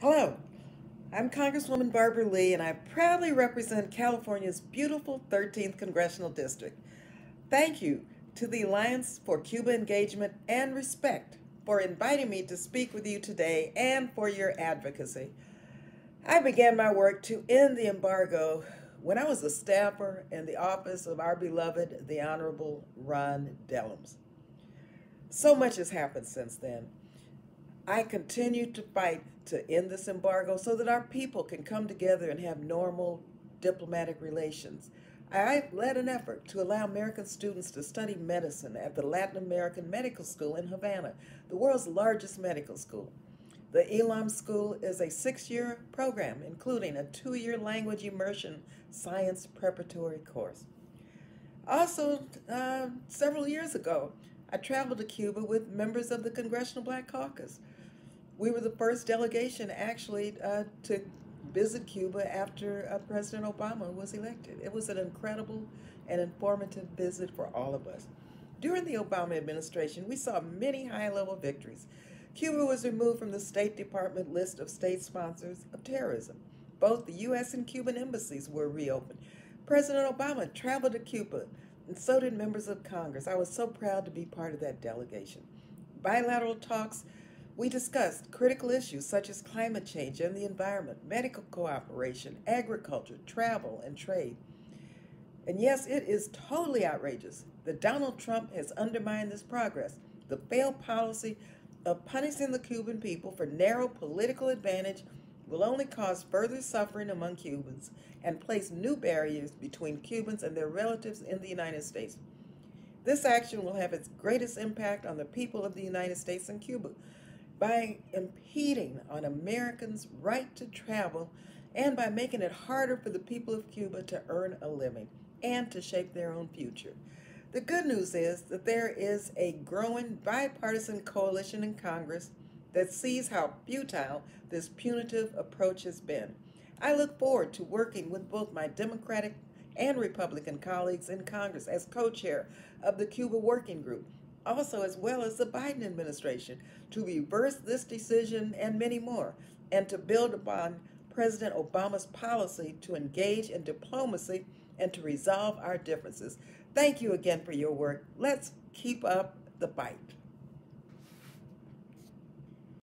Hello, I'm Congresswoman Barbara Lee, and I proudly represent California's beautiful 13th Congressional District. Thank you to the Alliance for Cuba Engagement and Respect for inviting me to speak with you today and for your advocacy. I began my work to end the embargo when I was a staffer in the office of our beloved, the Honorable Ron Dellums. So much has happened since then. I continue to fight to end this embargo so that our people can come together and have normal diplomatic relations. I led an effort to allow American students to study medicine at the Latin American Medical School in Havana, the world's largest medical school. The ELAM School is a 6-year program, including a 2-year language immersion science preparatory course. Also, several years ago, I traveled to Cuba with members of the Congressional Black Caucus. We were the first delegation actually to visit Cuba after President Obama was elected. It was an incredible and informative visit for all of us. During the Obama administration, we saw many high-level victories. Cuba was removed from the State Department list of state sponsors of terrorism. Both the U.S. and Cuban embassies were reopened. President Obama traveled to Cuba, and so did members of Congress. I was so proud to be part of that delegation. Bilateral talks, we discussed critical issues such as climate change and the environment, medical cooperation, agriculture, travel, and trade. And yes, it is totally outrageous that Donald Trump has undermined this progress. The failed policy of punishing the Cuban people for narrow political advantage will only cause further suffering among Cubans and place new barriers between Cubans and their relatives in the United States. This action will have its greatest impact on the people of the United States and Cuba by impeding on Americans' right to travel and by making it harder for the people of Cuba to earn a living and to shape their own future. The good news is that there is a growing bipartisan coalition in Congress that sees how futile this punitive approach has been. I look forward to working with both my Democratic and Republican colleagues in Congress as co-chair of the Cuba Working Group, also as well as the Biden administration, to reverse this decision and many more, and to build upon President Obama's policy to engage in diplomacy and to resolve our differences. Thank you again for your work. Let's keep up the fight.